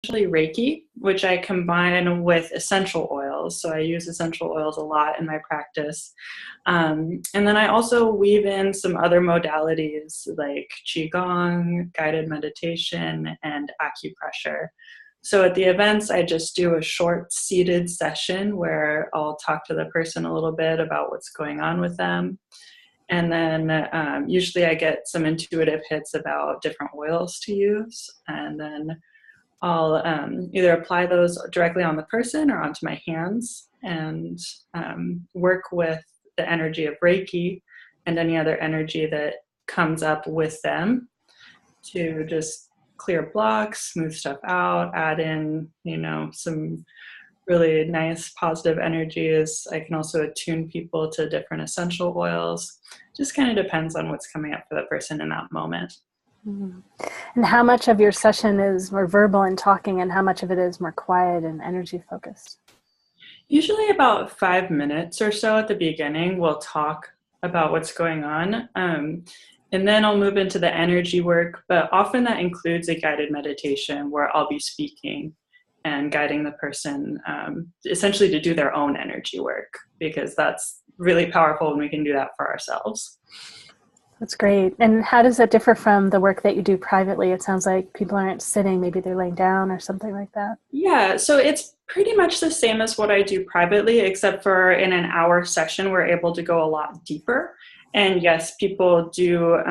Reiki, which I combine with essential oils. So I use essential oils a lot in my practice. And then I also weave in some other modalities like Qigong, guided meditation, and acupressure. So at the events, I just do a short seated session where I'll talk to the person a little bit about what's going on with them. And then usually I get some intuitive hits about different oils to use. And then I'll either apply those directly on the person or onto my hands and work with the energy of Reiki and any other energy that comes up with them to just clear blocks, smooth stuff out, add in, some really nice positive energies. I can also attune people to different essential oils. Just kind of depends on what's coming up for the person in that moment. Mm-hmm. And how much of your session is more verbal and talking, and how much of it is more quiet and energy focused? Usually about 5 minutes or so at the beginning, we'll talk about what's going on. And then I'll move into the energy work, but often that includes a guided meditation where I'll be speaking and guiding the person essentially to do their own energy work, because that's really powerful when we can do that for ourselves. That's great. And how does that differ from the work that you do privately? It sounds like people aren't sitting, maybe they're laying down or something like that. Yeah, so it's pretty much the same as what I do privately, except for in an hour session, we're able to go a lot deeper. And yes, people do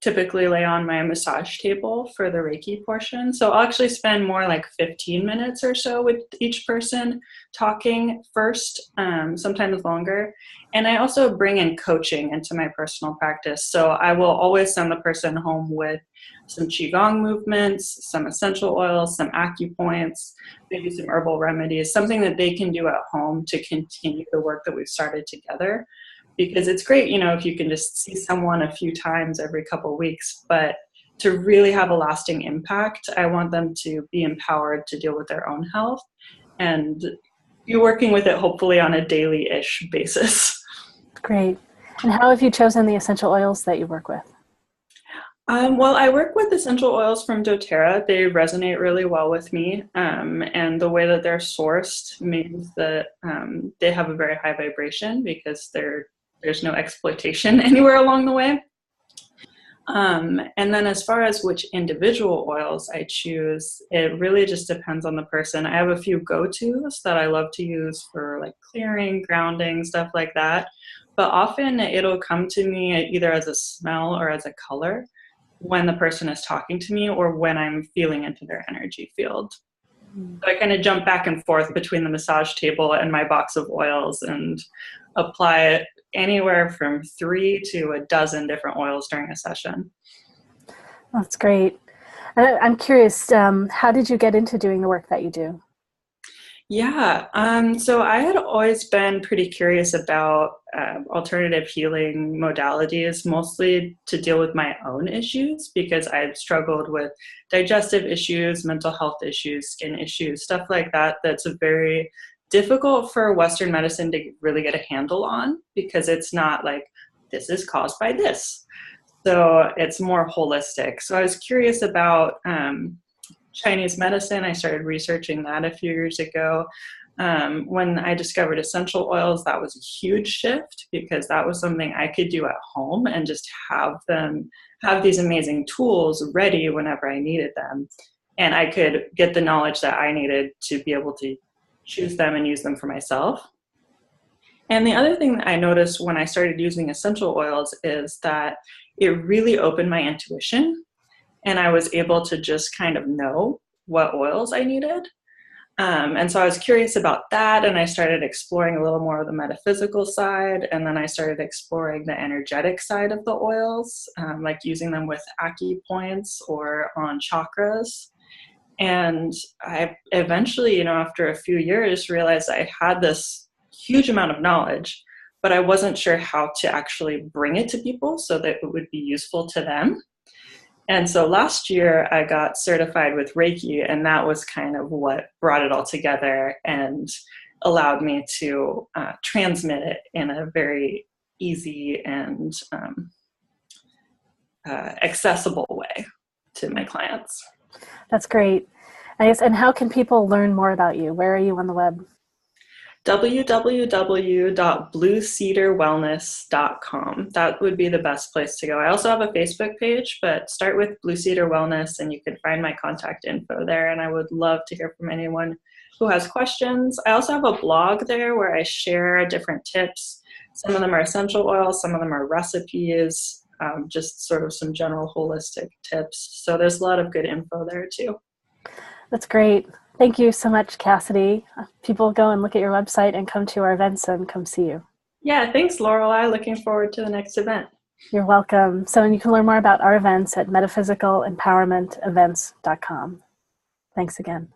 typically lay on my massage table for the Reiki portion. So I'll actually spend more like 15 minutes or so with each person talking first, sometimes longer. And I also bring in coaching into my personal practice. So I will always send the person home with some Qigong movements, some essential oils, some acupoints, maybe some herbal remedies, something that they can do at home to continue the work that we've started together. Because it's great, if you can just see someone a few times every couple of weeks, but to really have a lasting impact, I want them to be empowered to deal with their own health and be working with it hopefully on a daily-ish basis. Great. And how have you chosen the essential oils that you work with? Well, I work with essential oils from doTERRA. They resonate really well with me, and the way that they're sourced means that they have a very high vibration because there's no exploitation anywhere along the way. And then as far as which individual oils I choose, it really just depends on the person. I have a few go-tos that I love to use for like clearing, grounding, stuff like that. But often it'll come to me either as a smell or as a color when the person is talking to me or when I'm feeling into their energy field. So I kind of jump back and forth between the massage table and my box of oils and apply anywhere from 3 to 12 different oils during a session. That's great. I'm curious, how did you get into doing the work that you do? Yeah, so I had always been pretty curious about alternative healing modalities, mostly to deal with my own issues because I've struggled with digestive issues, mental health issues, skin issues, stuff like that. That's a very difficult for Western medicine to really get a handle on because it's not like this is caused by this. So it's more holistic. So I was curious about Chinese medicine. I started researching that a few years ago. When I discovered essential oils, that was a huge shift because that was something I could do at home and just have these amazing tools ready whenever I needed them. And I could get the knowledge that I needed to be able to choose them and use them for myself. And the other thing that I noticed when I started using essential oils is that it really opened my intuition. And I was able to just kind of know what oils I needed. And so I was curious about that, and I started exploring a little more of the metaphysical side, and then I started exploring the energetic side of the oils, like using them with acupoints or on chakras. And I eventually, after a few years, realized I had this huge amount of knowledge, but I wasn't sure how to actually bring it to people so that it would be useful to them. And so last year I got certified with Reiki, and that was kind of what brought it all together and allowed me to transmit it in a very easy and accessible way to my clients. That's great. I guess, and how can people learn more about you? Where are you on the web? www.bluecedarwellness.com. That would be the best place to go. I also have a Facebook page, but start with Blue Cedar Wellness and you can find my contact info there. And I would love to hear from anyone who has questions. I also have a blog there where I share different tips. Some of them are essential oils, some of them are recipes, just sort of some general holistic tips. So there's a lot of good info there too. That's great. Thank you so much, Cassidy. People go and look at your website and come to our events and come see you. Yeah, thanks, Lorelei. Looking forward to the next event. You're welcome. So, and you can learn more about our events at metaphysicalempowermentevents.com. Thanks again.